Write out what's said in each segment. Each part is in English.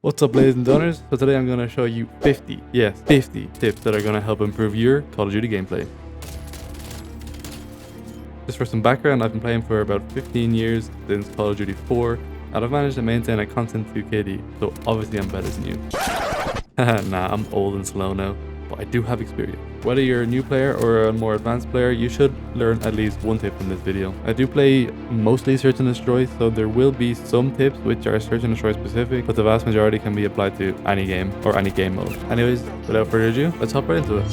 What's up, ladies and donors? So today I'm going to show you 50 tips that are going to help improve your Call of Duty gameplay. Just for some background, I've been playing for about 15 years since Call of Duty 4, and I've managed to maintain a constant 2 KD, so obviously I'm better than you. Nah, I'm old and slow now, but I do have experience. Whether you're a new player or a more advanced player, you should learn at least one tip from this video. I do play mostly Search and Destroy, so there will be some tips which are Search and Destroy specific, but the vast majority can be applied to any game or any game mode. Anyways, without further ado, let's hop right into it.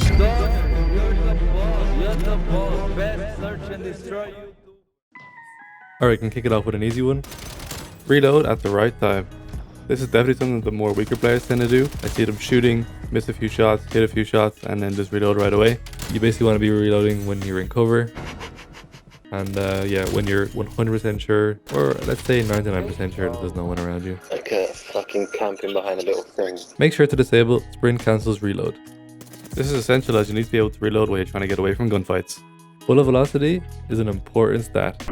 Alright, can kick it off with an easy one. Reload at the right time. This is definitely something that the more weaker players tend to do. I see them shooting, miss a few shots, hit a few shots, and then just reload right away. You basically want to be reloading when you're in cover. And yeah, when you're 100% sure, or let's say 99% sure that there's no one around you. Like a fucking camping behind a little thing. Make sure to disable sprint cancels reload. This is essential as you need to be able to reload while you're trying to get away from gunfights. Bullet velocity is an important stat.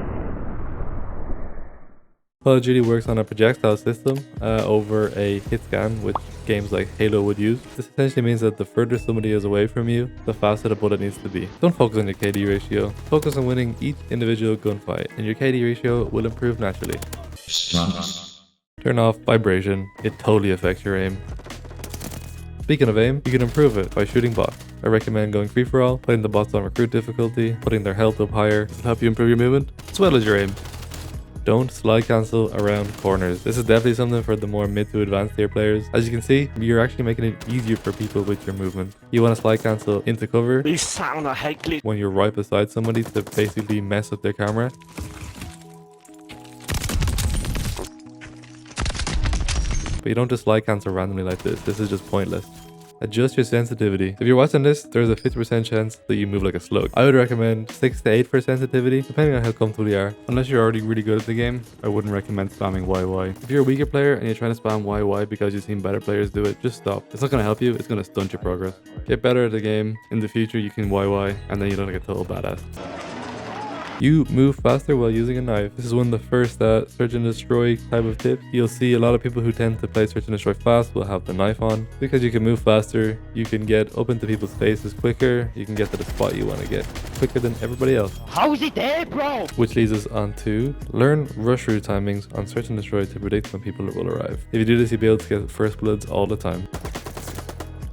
Call of Duty works on a projectile system over a hit scan, which games like Halo would use. This essentially means that the further somebody is away from you, the faster the bullet needs to be. Don't focus on your KD ratio. Focus on winning each individual gunfight, and your KD ratio will improve naturally. Turn off vibration. It totally affects your aim. Speaking of aim, you can improve it by shooting bots. I recommend going free-for-all, putting the bots on recruit difficulty, putting their health up higher to help you improve your movement, as well as your aim. Don't slide cancel around corners. This is definitely something for the more mid to advanced tier players. As you can see, you're actually making it easier for people with your movement. You want to slide cancel into cover when you're right beside somebody to basically mess up their camera. But you don't just slide cancel randomly like this. This is just pointless. Adjust your sensitivity. If you're watching this, there's a 50% chance that you move like a slug. I would recommend 6 to 8 for sensitivity, depending on how comfortable you are. Unless you're already really good at the game, I wouldn't recommend spamming YY. If you're a weaker player and you're trying to spam YY because you've seen better players do it, just stop. It's not going to help you, it's going to stunt your progress. Get better at the game. In the future, you can YY, and then you look like a total badass. You move faster while using a knife. This is one of the first Search and Destroy type of tips. You'll see a lot of people who tend to play Search and Destroy fast will have the knife on. Because you can move faster, you can get up into people's faces quicker, you can get to the spot you want to get quicker than everybody else. How is it there, bro? Which leads us on to learn rush route timings on Search and Destroy to predict when people will arrive. If you do this, you'll be able to get first bloods all the time.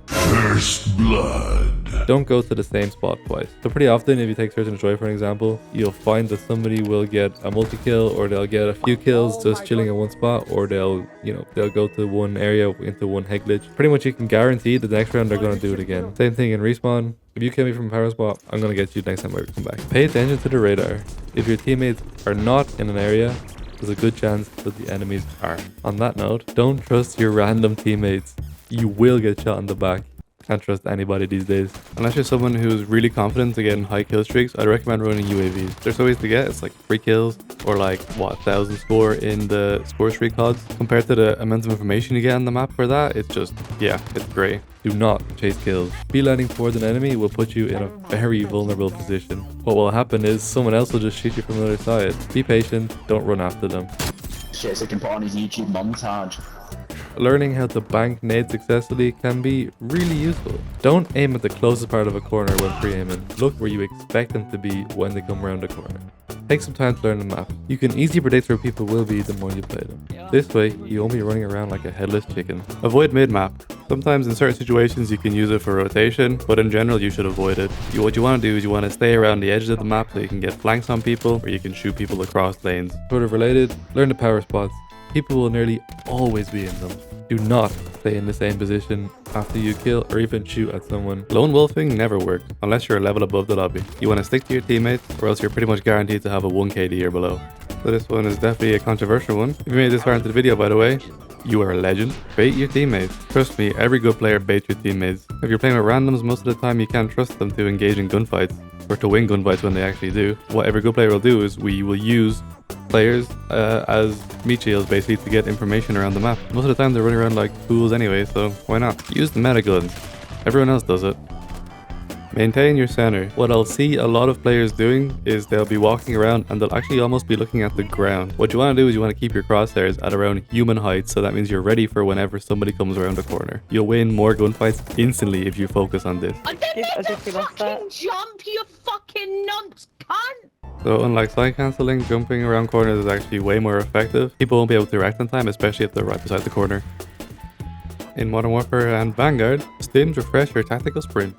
First blood. Don't go to the same spot twice. So pretty often, if you take Search and Destroy for an example, you'll find that somebody will get a multi-kill, or they'll get a few kills just chilling in one spot, or they'll go to one area into one head glitch. Pretty much you can guarantee that the next round they're going to do it again. Same thing in respawn. If you kill me from a power spot, I'm going to get you next time I come back. Pay attention to the radar. If your teammates are not in an area, there's a good chance that the enemies are. On that note, don't trust your random teammates. You will get shot in the back. Can't trust anybody these days. Unless you're someone who's really confident to get in high kill streaks, I'd recommend running UAVs. There's no ways to get. It's like 3 kills or like, what, 1,000 score in the score streak CODs. Compared to the amount of information you get on the map for that, it's just, yeah, it's great. Do not chase kills. Beelining towards an enemy will put you in a very vulnerable position. What will happen is someone else will just shoot you from the other side. Be patient, don't run after them. Shit, so he can put on his YouTube montage. Learning how to bank nades successfully can be really useful. Don't aim at the closest part of a corner when pre-aiming. Look where you expect them to be when they come around the corner. Take some time to learn the map. You can easily predict where people will be the more you play them. This way, you won't be running around like a headless chicken. Avoid mid-map. Sometimes in certain situations you can use it for rotation, but in general you should avoid it. What you want to do is you want to stay around the edges of the map so you can get flanks on people, or you can shoot people across lanes. Sort of related, learn the power spots. People will nearly always be in them. Do not stay in the same position after you kill or even shoot at someone. Lone wolfing never works unless you're a level above the lobby. You want to stick to your teammates, or else you're pretty much guaranteed to have a 1 KD or below. So this one is definitely a controversial one. If you made this far into the video, by the way, you are a legend. Bait your teammates. Trust me, every good player baits your teammates. If you're playing with randoms, most of the time you can't trust them to engage in gunfights, or to win gunfights when they actually do. What every good player will do is we will use players as meat shields basically to get information around the map. Most of the time they're running around like fools anyway, so why not? Use the meta guns. Everyone else does it. Maintain your center. What I'll see a lot of players doing is they'll be walking around and they'll actually almost be looking at the ground. What you want to do is you want to keep your crosshairs at around human height, so that means you're ready for whenever somebody comes around the corner. You'll win more gunfights instantly if you focus on this. I didn't make the fucking jump, you fucking nonce cunt! So unlike side cancelling, jumping around corners is actually way more effective. People won't be able to react in time, especially if they're right beside the corner. In Modern Warfare and Vanguard, stims refresh your tactical sprint.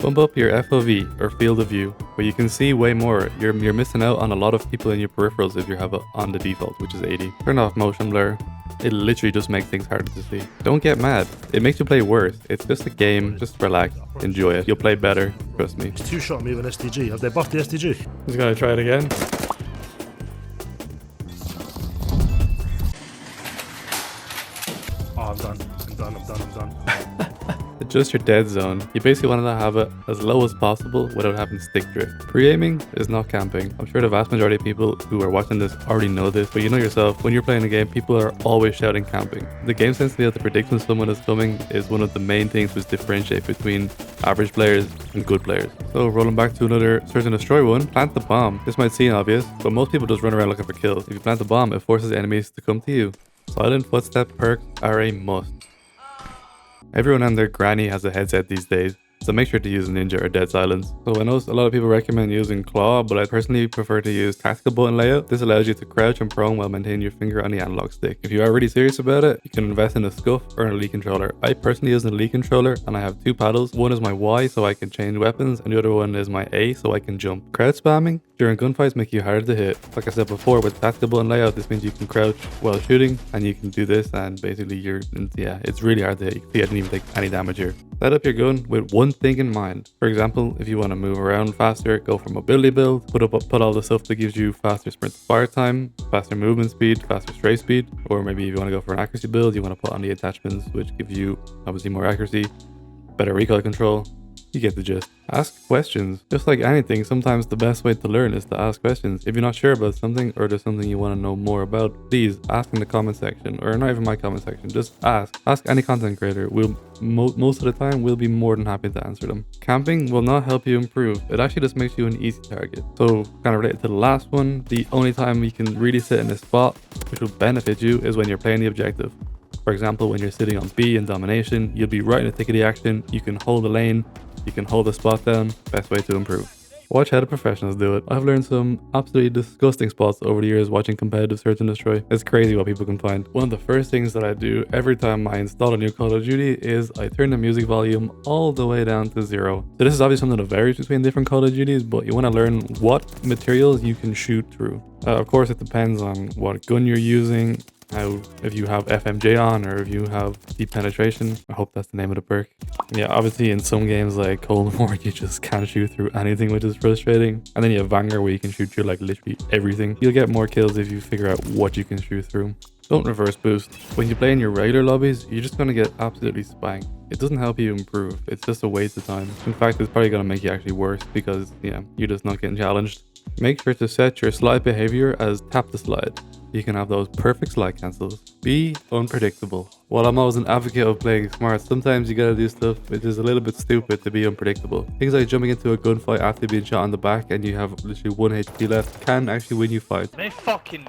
Bump up your FOV, or field of view, where you can see way more. You're missing out on a lot of people in your peripherals if you have it on the default, which is 80. Turn off motion blur. It literally just makes things harder to see. Don't get mad. It makes you play worse. It's just a game. Just relax. Enjoy it. You'll play better. Trust me. It's two-shot me with an STG. Have they buffed the STG? Just gonna try it again. Oh, I'm done. Adjust your dead zone. You basically want to have it as low as possible without having stick drift. Pre-aiming is not camping. I'm sure the vast majority of people who are watching this already know this, but you know yourself, when you're playing a game, people are always shouting camping. The game sense to be able to predict when someone is coming is one of the main things which differentiate between average players and good players. So rolling back to another search and destroy one, plant the bomb. This might seem obvious, but most people just run around looking for kills. If you plant the bomb, it forces enemies to come to you. Silent footstep perks are a must. Everyone and their granny has a headset these days, so make sure to use Ninja or Dead Silence. So I know a lot of people recommend using Claw, but I personally prefer to use Tactical Button Layout. This allows you to crouch and prone while maintaining your finger on the analog stick. If you are really serious about it, you can invest in a Scuff or an Elite Controller. I personally use an Elite Controller and I have two paddles. One is my Y so I can change weapons, and the other one is my A so I can jump. Crouch spamming during gunfights make you harder to hit. Like I said before, with Tactical Button Layout, this means you can crouch while shooting, and you can do this, and basically it's really hard to hit. You can't even take any damage here. Set up your gun with one thing in mind. For example, if you want to move around faster, go for mobility build, put all the stuff that gives you faster sprint to fire time, faster movement speed, faster strafe speed, or maybe if you want to go for an accuracy build, you want to put on the attachments which give you obviously more accuracy, better recoil control. You get the gist. Ask questions. Just like anything, sometimes the best way to learn is to ask questions. If you're not sure about something, or there's something you want to know more about, please ask in the comment section, or not even my comment section, just ask. Ask any content creator. Most of the time, we'll be more than happy to answer them. Camping will not help you improve. It actually just makes you an easy target. So kind of related to the last one, the only time you can really sit in this spot, which will benefit you, is when you're playing the objective. For example, when you're sitting on B in domination, you'll be right in the thick of the action. You can hold the lane, you can hold the spot down. Best way to improve. Watch how the professionals do it. I've learned some absolutely disgusting spots over the years watching competitive search and destroy. It's crazy what people can find. One of the first things that I do every time I install a new Call of Duty is I turn the music volume all the way down to 0. So this is obviously something that varies between different Call of Duties, but you want to learn what materials you can shoot through. Of course, it depends on what gun you're using, if you have FMJ on, or if you have deep penetration. I hope that's the name of the perk. Yeah, obviously in some games like Cold War, you just can't shoot through anything, which is frustrating. And then you have Vanguard where you can shoot through like literally everything. You'll get more kills if you figure out what you can shoot through. Don't reverse boost. When you play in your regular lobbies, you're just gonna get absolutely spanked. It doesn't help you improve. It's just a waste of time. In fact, it's probably gonna make you actually worse because you're just not getting challenged. Make sure to set your slide behavior as tap to slide. You can have those perfect slide cancels. Be unpredictable. While I'm always an advocate of playing smart, sometimes you gotta do stuff which is a little bit stupid to be unpredictable. Things like jumping into a gunfight after being shot on the back and you have literally 1 HP left can actually win you fights.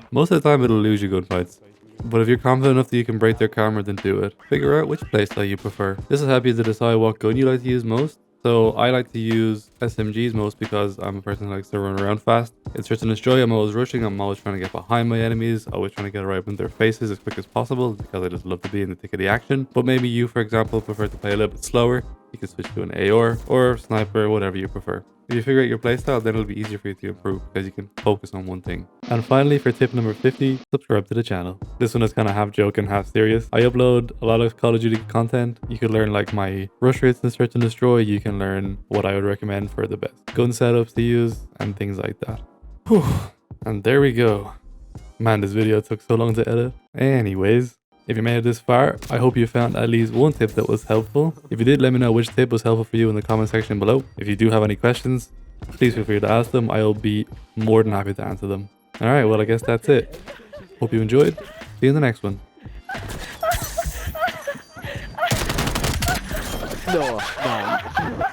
Most of the time it'll lose you gunfights. But if you're confident enough that you can break their camera, then do it. Figure out which playstyle you prefer. This will help you to decide what gun you like to use most. So I like to use SMGs most because I'm a person who likes to run around fast. In search and destroy, I'm always rushing. I'm always trying to get behind my enemies. Always trying to get right up in their faces as quick as possible because I just love to be in the thick of the action. But maybe you, for example, prefer to play a little bit slower. You can switch to an AR or sniper, whatever you prefer. If you figure out your playstyle, then it'll be easier for you to improve because you can focus on one thing. And finally, for tip number 50, subscribe to the channel. This one is kind of half joke and half serious. I upload a lot of Call of Duty content. You can learn like my rush rates in search and destroy. You can learn what I would recommend for the best gun setups to use and things like that. Whew. And there we go. Man, this video took so long to edit. Anyways, if you made it this far, I hope you found at least one tip that was helpful. If you did, let me know which tip was helpful for you in the comment section below. If you do have any questions, please feel free to ask them. I'll be more than happy to answer them. Alright, well I guess that's it. Hope you enjoyed. See you in the next one. No.